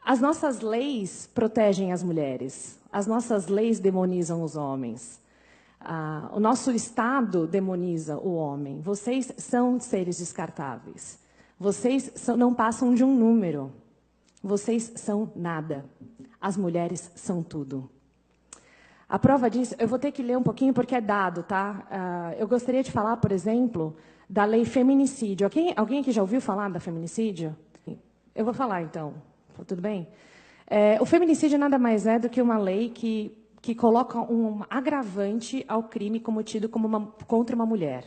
As nossas leis protegem as mulheres. As nossas leis demonizam os homens. O nosso Estado demoniza o homem. Vocês são seres descartáveis. Vocês não passam de um número. Vocês são nada. As mulheres são tudo. A prova disso, eu vou ter que ler um pouquinho porque é dado, tá? Eu gostaria de falar, por exemplo, da lei feminicídio. Alguém aqui já ouviu falar da feminicídio? Eu vou falar, então. Tudo bem? O feminicídio nada mais é do que uma lei que coloca um agravante ao crime cometido contra uma mulher.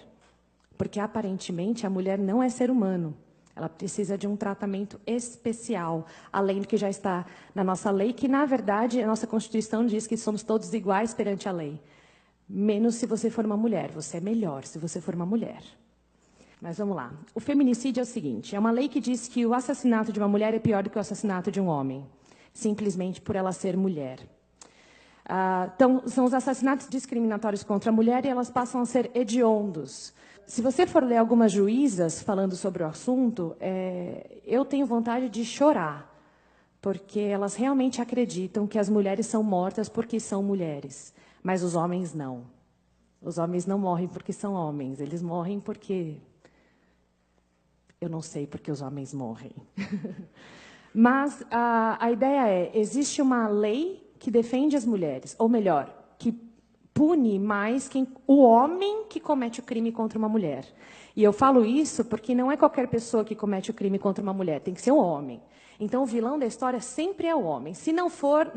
Porque, aparentemente, a mulher não é ser humano. Ela precisa de um tratamento especial, além do que já está na nossa lei, que, na verdade, a nossa Constituição diz que somos todos iguais perante a lei. Menos se você for uma mulher. Você é melhor se você for uma mulher. Mas vamos lá. O feminicídio é o seguinte, é uma lei que diz que o assassinato de uma mulher é pior do que o assassinato de um homem, simplesmente por ela ser mulher. Então, são os assassinatos discriminatórios contra a mulher e elas passam a ser hediondos. Se você for ler algumas juízas falando sobre o assunto, eu tenho vontade de chorar, porque elas realmente acreditam que as mulheres são mortas porque são mulheres, mas os homens não. Os homens não morrem porque são homens, eles morrem porque... Eu não sei porque os homens morrem. Mas a ideia existe uma lei que defende as mulheres, ou melhor, que pune mais o homem que comete o crime contra uma mulher. E eu falo isso porque não é qualquer pessoa que comete o crime contra uma mulher, tem que ser um homem. Então, o vilão da história sempre é o homem. Se não for,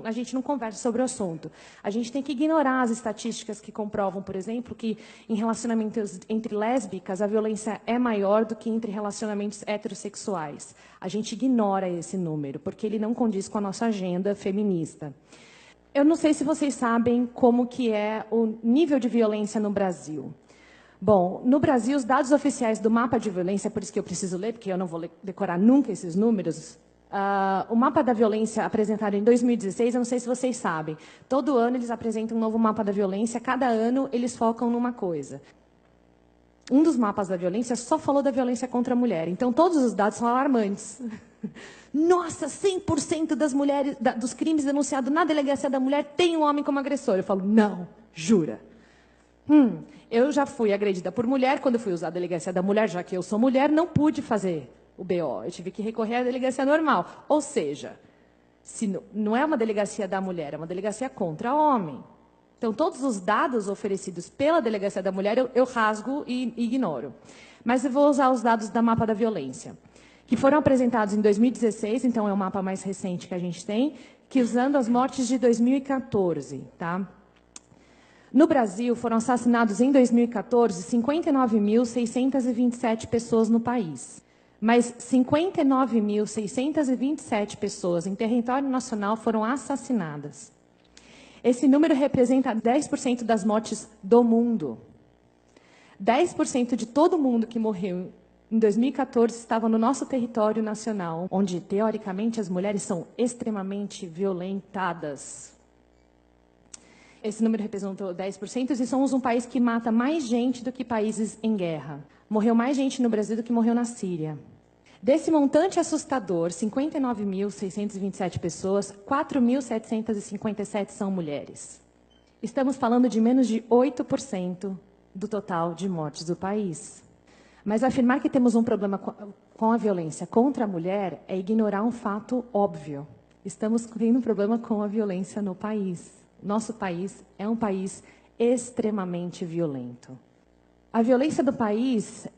a gente não conversa sobre o assunto. A gente tem que ignorar as estatísticas que comprovam, por exemplo, que em relacionamentos entre lésbicas a violência é maior do que entre relacionamentos heterossexuais. A gente ignora esse número, porque ele não condiz com a nossa agenda feminista. Eu não sei se vocês sabem como que é o nível de violência no Brasil. Bom, no Brasil, os dados oficiais do mapa de violência, por isso que eu preciso ler, porque eu não vou decorar nunca esses números, o mapa da violência apresentado em 2016, eu não sei se vocês sabem, todo ano eles apresentam um novo mapa da violência, cada ano eles focam numa coisa. Um dos mapas da violência só falou da violência contra a mulher, então todos os dados são alarmantes. Nossa, 100% das mulheres, dos crimes denunciados na delegacia da mulher tem um homem como agressor. Eu falo, não, jura? Eu já fui agredida por mulher, quando fui usar a delegacia da mulher, já que eu sou mulher, não pude fazer o BO. Eu tive que recorrer à delegacia normal. Ou seja, não é uma delegacia da mulher, é uma delegacia contra homem. Então, todos os dados oferecidos pela delegacia da mulher, eu rasgo e ignoro. Mas eu vou usar os dados da mapa da violência, que foram apresentados em 2016, então é o mapa mais recente que a gente tem, que usando as mortes de 2014, tá? No Brasil, foram assassinados em 2014 59.627 pessoas no país. Mas 59.627 pessoas em território nacional foram assassinadas. Esse número representa 10% das mortes do mundo. 10% de todo mundo que morreu em 2014 estava no nosso território nacional, onde, teoricamente, as mulheres são extremamente violentadas. Esse número representou 10% e somos um país que mata mais gente do que países em guerra. Morreu mais gente no Brasil do que morreu na Síria. Desse montante assustador, 59.627 pessoas, 4.757 são mulheres. Estamos falando de menos de 8% do total de mortes do país. Mas afirmar que temos um problema com a violência contra a mulher é ignorar um fato óbvio. Estamos tendo um problema com a violência no país. Nosso país é um país extremamente violento. A violência do país,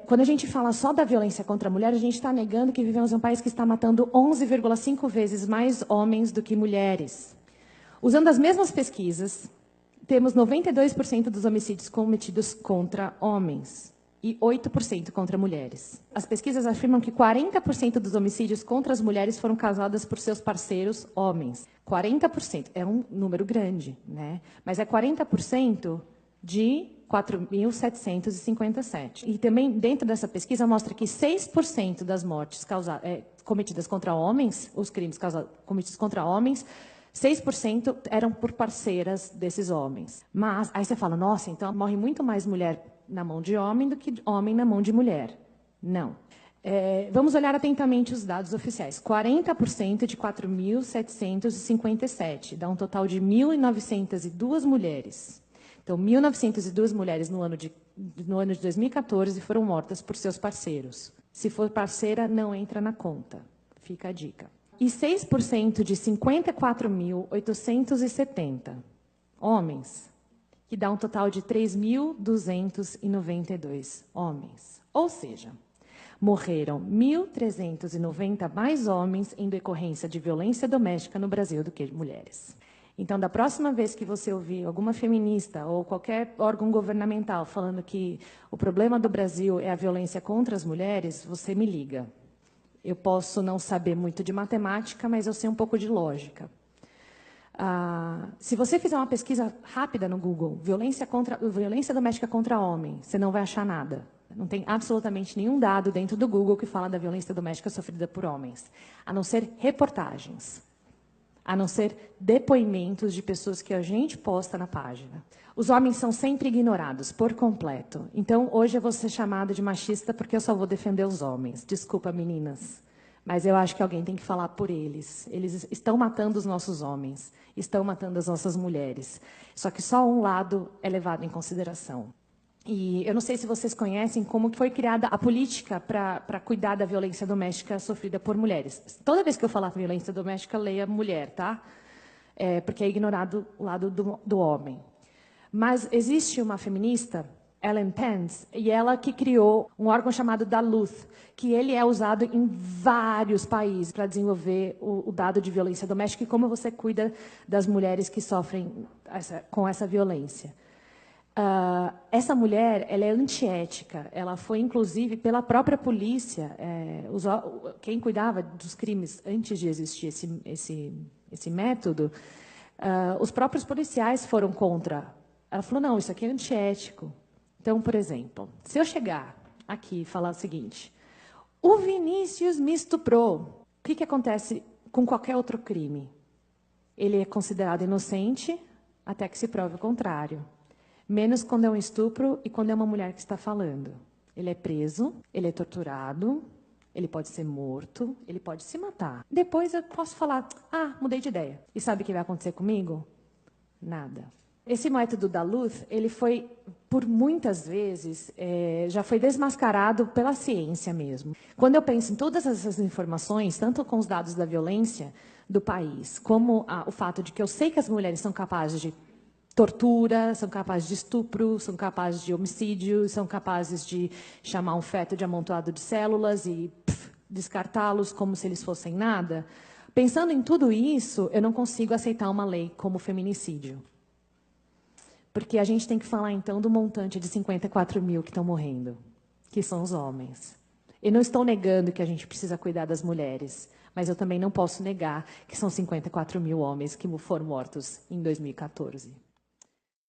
quando a gente fala só da violência contra a mulher, a gente está negando que vivemos em um país que está matando 11,5 vezes mais homens do que mulheres. Usando as mesmas pesquisas, temos 92% dos homicídios cometidos contra homens e 8% contra mulheres. As pesquisas afirmam que 40% dos homicídios contra as mulheres foram causados por seus parceiros homens. 40% é um número grande, né? Mas é 40% de 4.757. E também, dentro dessa pesquisa, mostra que 6% das mortes cometidas contra homens, os crimes cometidos contra homens, 6% eram por parceiras desses homens. Mas, aí você fala, nossa, então morre muito mais mulher na mão de homem do que homem na mão de mulher. Não. Vamos olhar atentamente os dados oficiais. 40% de 4.757, dá um total de 1.902 mulheres. Então, 1.902 mulheres no ano de 2014 foram mortas por seus parceiros. Se for parceira, não entra na conta. Fica a dica. E 6% de 54.870 homens, que dá um total de 3.292 homens. Ou seja, morreram 1.390 mais homens em decorrência de violência doméstica no Brasil do que mulheres. Então, da próxima vez que você ouvir alguma feminista ou qualquer órgão governamental falando que o problema do Brasil é a violência contra as mulheres, você me liga. Eu posso não saber muito de matemática, mas eu sei um pouco de lógica. Se você fizer uma pesquisa rápida no Google, violência doméstica contra homem, você não vai achar nada. Não tem absolutamente nenhum dado dentro do Google que fala da violência doméstica sofrida por homens, a não ser reportagens, a não ser depoimentos de pessoas que a gente posta na página. Os homens são sempre ignorados, por completo. Então, hoje eu vou ser chamada de machista porque eu só vou defender os homens. Desculpa, meninas. Mas eu acho que alguém tem que falar por eles. Eles estão matando os nossos homens, estão matando as nossas mulheres. Só que só um lado é levado em consideração. E eu não sei se vocês conhecem como foi criada a política para cuidar da violência doméstica sofrida por mulheres. Toda vez que eu falar violência doméstica, leia mulher, tá? Porque é ignorado o lado do homem. Mas existe uma feminista, Ellen Pence, e ela que criou um órgão chamado Duluth, que ele é usado em vários países para desenvolver o dado de violência doméstica e como você cuida das mulheres que sofrem com essa violência. Essa mulher, ela é antiética. Ela foi, inclusive, pela própria polícia, quem cuidava dos crimes antes de existir esse método, os próprios policiais foram contra. Ela falou, não, isso aqui é antiético. Então, por exemplo, se eu chegar aqui e falar o seguinte, o Vinícius me estuprou, o que acontece com qualquer outro crime? Ele é considerado inocente até que se prove o contrário. Menos quando é um estupro e quando é uma mulher que está falando. Ele é preso, ele é torturado, ele pode ser morto, ele pode se matar. Depois eu posso falar, mudei de ideia. E sabe o que vai acontecer comigo? Nada. Esse método da Duluth, ele foi, por muitas vezes, já foi desmascarado pela ciência mesmo. Quando eu penso em todas essas informações, tanto com os dados da violência do país, como o fato de que eu sei que as mulheres são capazes de tortura, são capazes de estupro, são capazes de homicídio, são capazes de chamar um feto de amontoado de células e descartá-los como se eles fossem nada. Pensando em tudo isso, eu não consigo aceitar uma lei como feminicídio. Porque a gente tem que falar, então, do montante de 54 mil que estão morrendo, que são os homens. Eu não estou negando que a gente precisa cuidar das mulheres, mas eu também não posso negar que são 54 mil homens que foram mortos em 2014.